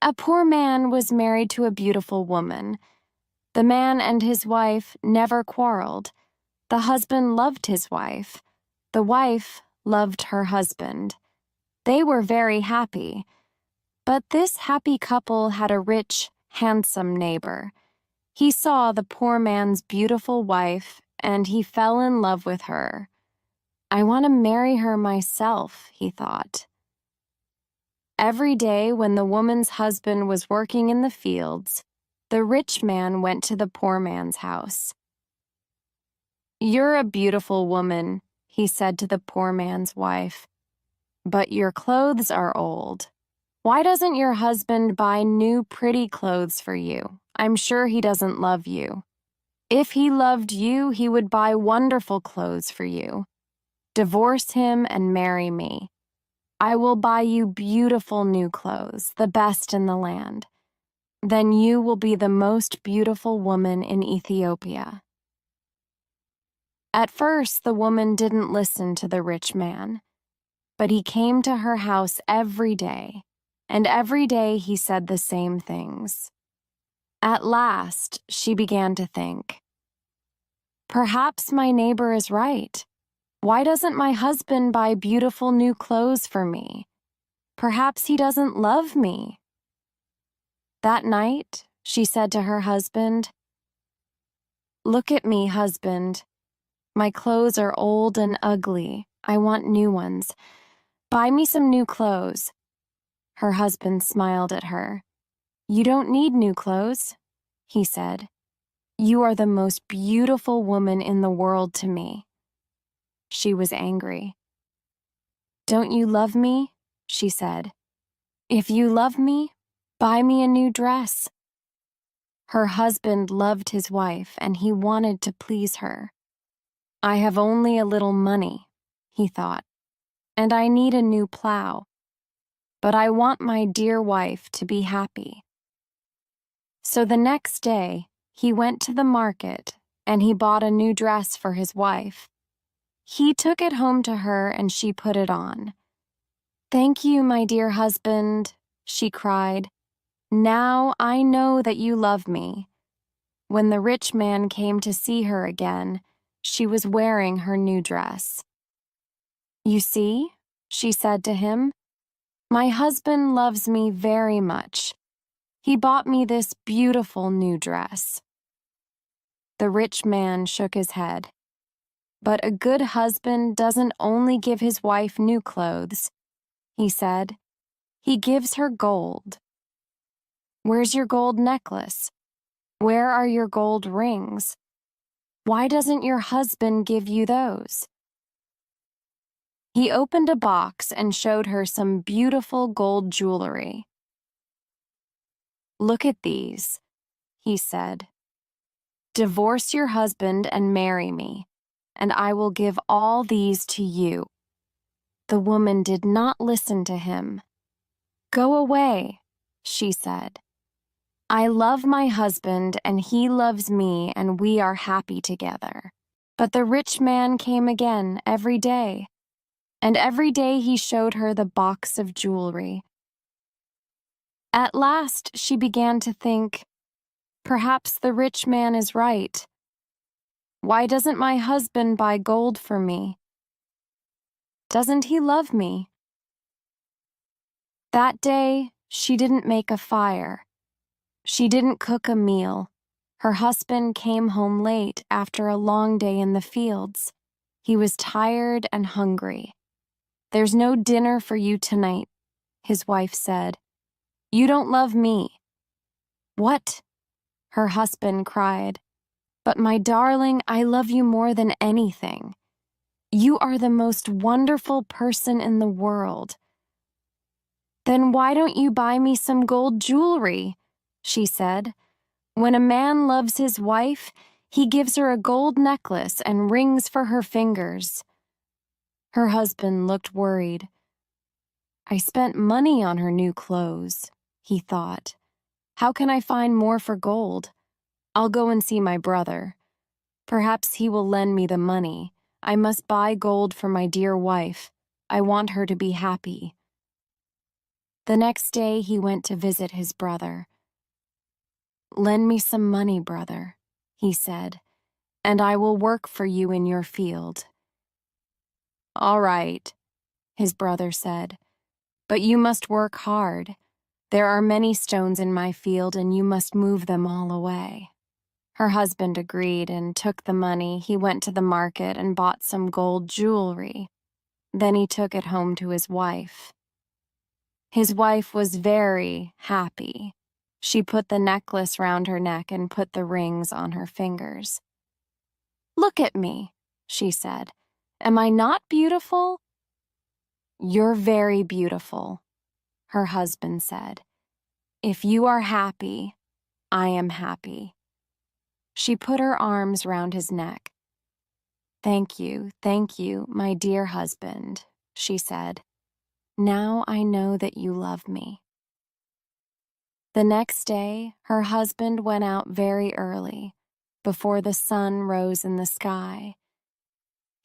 A poor man was married to a beautiful woman. The man and his wife never quarreled. The husband loved his wife. The wife loved her husband. They were very happy. But this happy couple had a rich, handsome neighbor. He saw the poor man's beautiful wife, and he fell in love with her. I want to marry her myself, he thought. Every day when the woman's husband was working in the fields, the rich man went to the poor man's house. "You're a beautiful woman," he said to the poor man's wife, "but your clothes are old. Why doesn't your husband buy new pretty clothes for you? I'm sure he doesn't love you. If he loved you, he would buy wonderful clothes for you. Divorce him and marry me. I will buy you beautiful new clothes, the best in the land. Then you will be the most beautiful woman in Ethiopia." At first, the woman didn't listen to the rich man, but he came to her house every day, and every day he said the same things. At last, she began to think, "Perhaps my neighbor is right. Why doesn't my husband buy beautiful new clothes for me? Perhaps he doesn't love me." That night, she said to her husband, "Look at me, husband. My clothes are old and ugly. I want new ones. Buy me some new clothes." Her husband smiled at her. "You don't need new clothes," he said. "You are the most beautiful woman in the world to me." She was angry. "Don't you love me?" she said. "If you love me, buy me a new dress." Her husband loved his wife, and he wanted to please her. "I have only a little money," he thought, "and I need a new plow. But I want my dear wife to be happy." So the next day, he went to the market, and he bought a new dress for his wife. He took it home to her, and she put it on. "Thank you, my dear husband," she cried. "Now I know that you love me." When the rich man came to see her again, she was wearing her new dress. "You see," she said to him, "my husband loves me very much. He bought me this beautiful new dress." The rich man shook his head. "But a good husband doesn't only give his wife new clothes," he said. "He gives her gold. Where's your gold necklace? Where are your gold rings? Why doesn't your husband give you those?" He opened a box and showed her some beautiful gold jewelry. "Look at these," he said. "Divorce your husband and marry me, and I will give all these to you." The woman did not listen to him. "Go away," she said. "I love my husband and he loves me and we are happy together." But the rich man came again every day, and every day he showed her the box of jewelry. At last she began to think, perhaps the rich man is right. Why doesn't my husband buy gold for me? Doesn't he love me? That day, she didn't make a fire. She didn't cook a meal. Her husband came home late after a long day in the fields. He was tired and hungry. "There's no dinner for you tonight," his wife said. "You don't love me." "What?" her husband cried. "But my darling, I love you more than anything. You are the most wonderful person in the world." "Then why don't you buy me some gold jewelry?" she said. "When a man loves his wife, he gives her a gold necklace and rings for her fingers." Her husband looked worried. "I spent money on her new clothes," he thought. "How can I find more for gold? I'll go and see my brother. Perhaps he will lend me the money. I must buy gold for my dear wife. I want her to be happy." The next day he went to visit his brother. "Lend me some money, brother," he said, "and I will work for you in your field." "All right," his brother said, "but you must work hard. There are many stones in my field, and you must move them all away." Her husband agreed and took the money. He went to the market and bought some gold jewelry. Then he took it home to his wife. His wife was very happy. She put the necklace round her neck and put the rings on her fingers. "Look at me," she said. "Am I not beautiful?" "You're very beautiful," her husband said. "If you are happy, I am happy." She put her arms round his neck. thank you, my dear husband," she said. "Now I know that you love me." The next day, her husband went out very early, before the sun rose in the sky.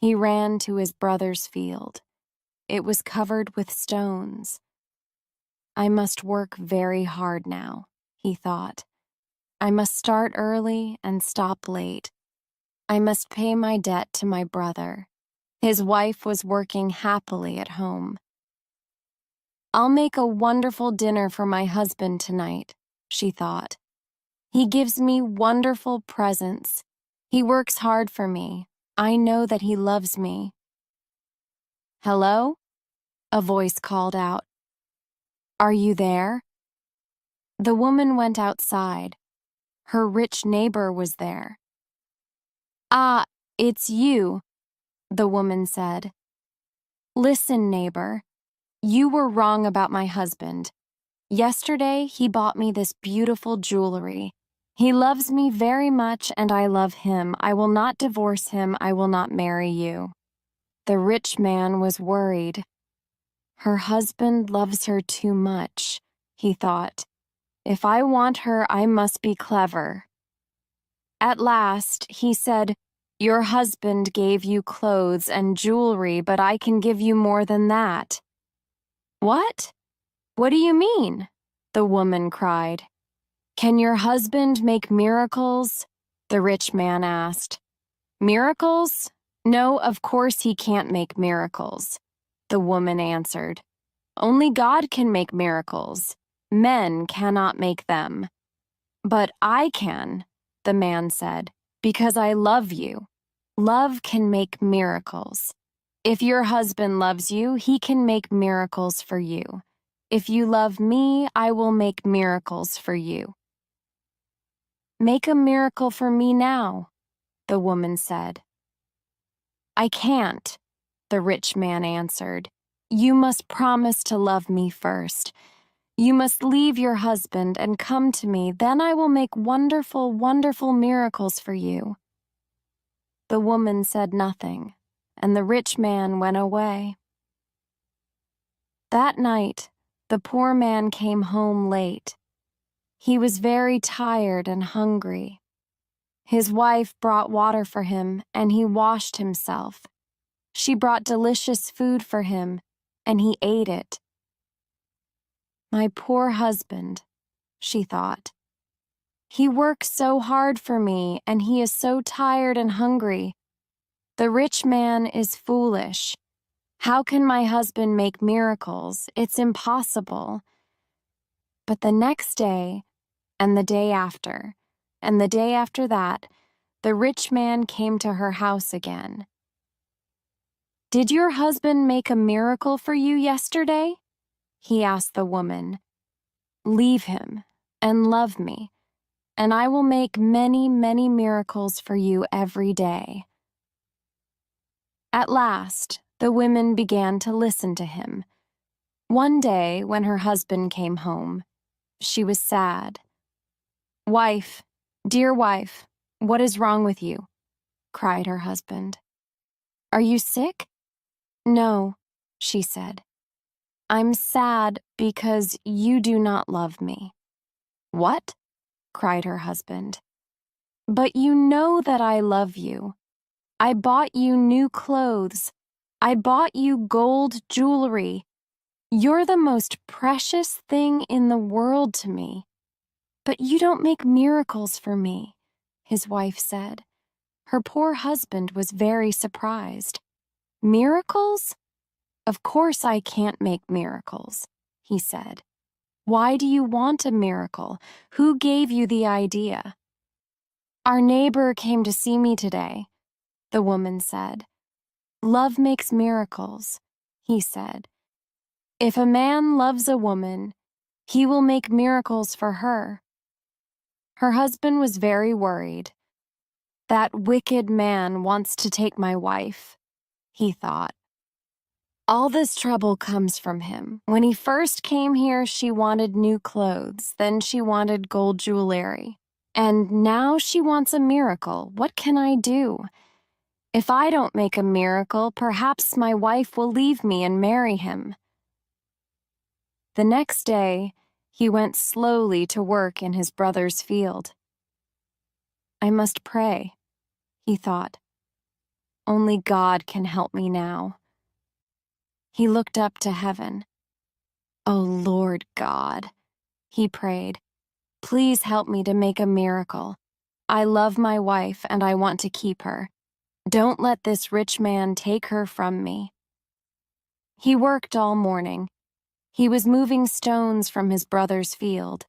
He ran to his brother's field. It was covered with stones. "I must work very hard now," he thought. "I must start early and stop late. I must pay my debt to my brother." His wife was working happily at home. "I'll make a wonderful dinner for my husband tonight," she thought. "He gives me wonderful presents. He works hard for me. I know that he loves me." "Hello?" a voice called out. "Are you there?" The woman went outside. Her rich neighbor was there. "Ah, it's you," the woman said. "Listen, neighbor, you were wrong about my husband. Yesterday, he bought me this beautiful jewelry. He loves me very much and I love him. I will not divorce him. I will not marry you." The rich man was worried. "Her husband loves her too much," he thought. "If I want her, I must be clever." At last, he said, "Your husband gave you clothes and jewelry, but I can give you more than that." "What? What do you mean?" the woman cried. "Can your husband make miracles?" the rich man asked. "Miracles? No, of course he can't make miracles," the woman answered. "Only God can make miracles. Men cannot make them." "But I can," the man said, "because I love you. Love can make miracles. If your husband loves you, he can make miracles for you. If you love me, I will make miracles for you." "Make a miracle for me now," the woman said. "I can't," the rich man answered. "You must promise to love me first. You must leave your husband and come to me, then I will make wonderful, wonderful miracles for you." The woman said nothing, and the rich man went away. That night, the poor man came home late. He was very tired and hungry. His wife brought water for him, and he washed himself. She brought delicious food for him, and he ate it. "My poor husband," she thought. "He works so hard for me, and he is so tired and hungry. The rich man is foolish. How can my husband make miracles? It's impossible." But the next day, and the day after, and the day after that, the rich man came to her house again. "Did your husband make a miracle for you yesterday?" he asked the woman. "Leave him and love me, and I will make many, many miracles for you every day." At last, the women began to listen to him. One day, when her husband came home, she was sad. "Wife, dear wife, what is wrong with you?" cried her husband. "Are you sick?" "No," she said. "I'm sad because you do not love me." "What?" cried her husband. "But you know that I love you. I bought you new clothes. I bought you gold jewelry. You're the most precious thing in the world to me, but you don't make miracles for me, his wife said. Her poor husband was very surprised. Miracles? Of course I can't make miracles, he said. Why do you want a miracle? Who gave you the idea? Our neighbor came to see me today, the woman said. Love makes miracles, he said. If a man loves a woman, he will make miracles for her. Her husband was very worried. That wicked man wants to take my wife, he thought. All this trouble comes from him. When he first came here, she wanted new clothes, then she wanted gold jewelry. And now she wants a miracle. What can I do? If I don't make a miracle, perhaps my wife will leave me and marry him. The next day, he went slowly to work in his brother's field. I must pray, he thought. Only God can help me now. He looked up to heaven. Oh, Lord God, he prayed. Please help me to make a miracle. I love my wife and I want to keep her. Don't let this rich man take her from me. He worked all morning. He was moving stones from his brother's field.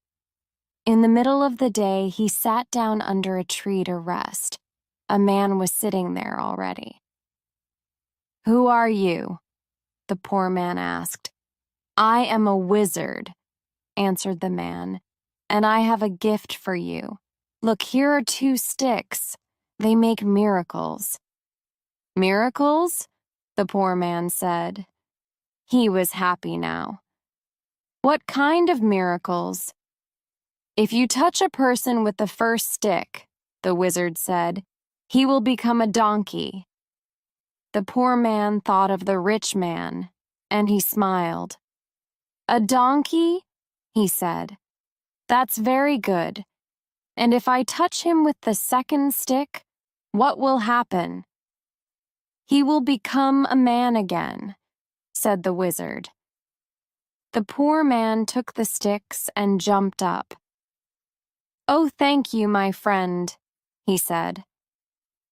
In the middle of the day, he sat down under a tree to rest. A man was sitting there already. Who are you? The poor man asked. I am a wizard, answered the man, and I have a gift for you. Look, here are 2 sticks. They make miracles. Miracles? The poor man said. He was happy now. What kind of miracles? If you touch a person with the first stick, the wizard said, he will become a donkey. The poor man thought of the rich man, and he smiled. A donkey? He said. That's very good. And if I touch him with the second stick, what will happen? He will become a man again, said the wizard. The poor man took the sticks and jumped up. Oh, thank you, my friend, he said.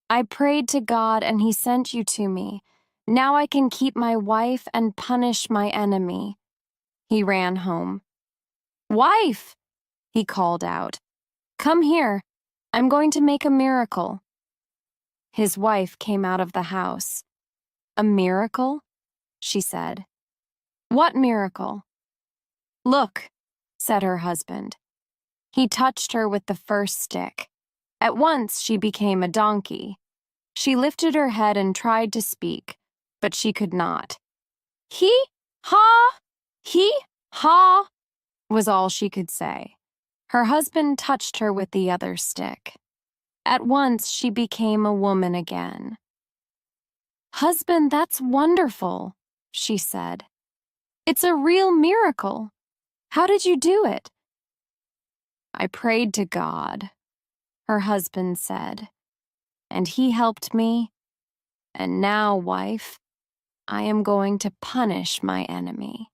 I prayed to God and he sent you to me. Now I can keep my wife and punish my enemy. He ran home. Wife, he called out. Come here. I'm going to make a miracle. His wife came out of the house. A miracle? She said. What miracle? Look, said her husband. He touched her with the first stick. At once she became a donkey. She lifted her head and tried to speak, but she could not. He-ha, was all she could say. Her husband touched her with the other stick. At once she became a woman again. Husband, that's wonderful, she said. It's a real miracle. How did you do it? I prayed to God, her husband said, and he helped me. And now, wife, I am going to punish my enemy.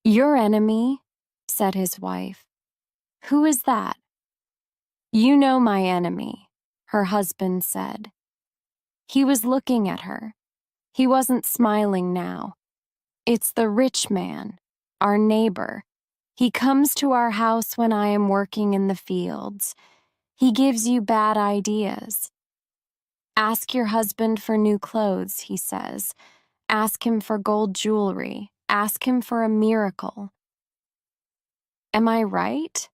Your enemy, said his wife. Who is that? You know my enemy, her husband said. He was looking at her. He wasn't smiling now. It's the rich man, our neighbor. He comes to our house when I am working in the fields. He gives you bad ideas. Ask your husband for new clothes, he says. Ask him for gold jewelry. Ask him for a miracle. Am I right?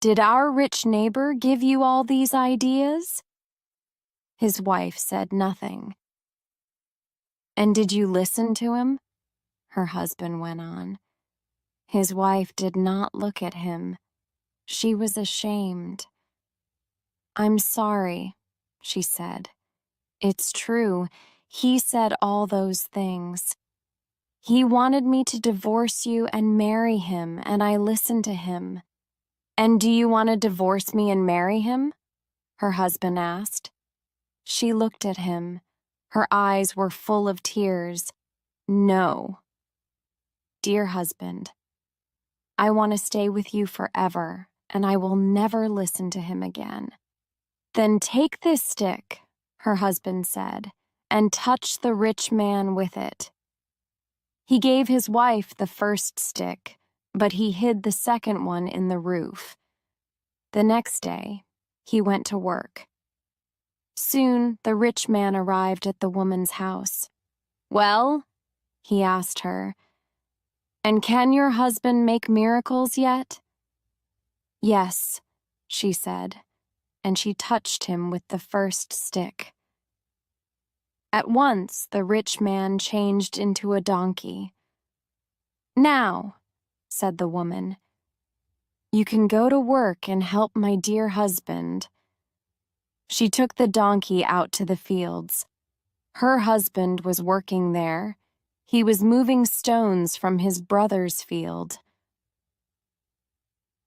Did our rich neighbor give you all these ideas? His wife said nothing. And did you listen to him? Her husband went on. His wife did not look at him. She was ashamed. I'm sorry, she said. It's true. He said all those things. He wanted me to divorce you and marry him, and I listened to him. And do you want to divorce me and marry him? Her husband asked. She looked at him. Her eyes were full of tears. No. "Dear husband, I want to stay with you forever, and I will never listen to him again." "Then take this stick," her husband said, "and touch the rich man with it." He gave his wife the first stick, but he hid the second one in the roof. The next day, he went to work. Soon, the rich man arrived at the woman's house. "Well," he asked her, "and can your husband make miracles yet?" "Yes," she said, and she touched him with the first stick. At once, the rich man changed into a donkey. "Now," said the woman, "you can go to work and help my dear husband." She took the donkey out to the fields. Her husband was working there. He was moving stones from his brother's field.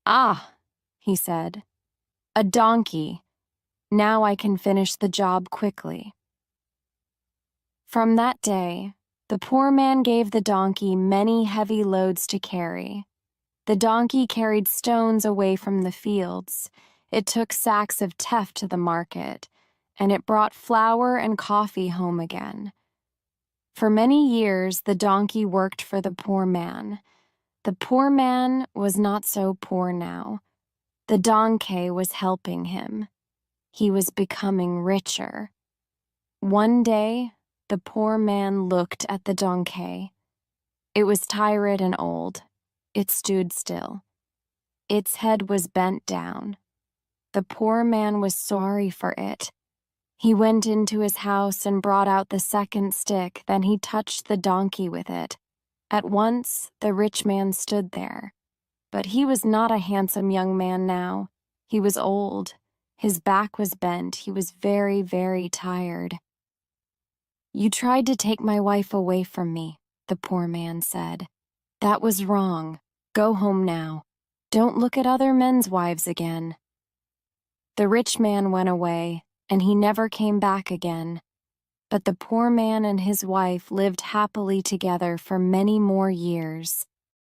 "Ah," he said, "a donkey. Now I can finish the job quickly." From that day, the poor man gave the donkey many heavy loads to carry. The donkey carried stones away from the fields. It took sacks of teff to the market, and it brought flour and coffee home again. For many years, the donkey worked for the poor man. The poor man was not so poor now. The donkey was helping him. He was becoming richer. One day, the poor man looked at the donkey. It was tired and old. It stood still. Its head was bent down. The poor man was sorry for it. He went into his house and brought out the second stick. Then he touched the donkey with it. At once, the rich man stood there. But he was not a handsome young man now. He was old. His back was bent. He was very, very tired. "You tried to take my wife away from me," the poor man said. "That was wrong. Go home now. Don't look at other men's wives again." The rich man went away, and he never came back again. But the poor man and his wife lived happily together for many more years.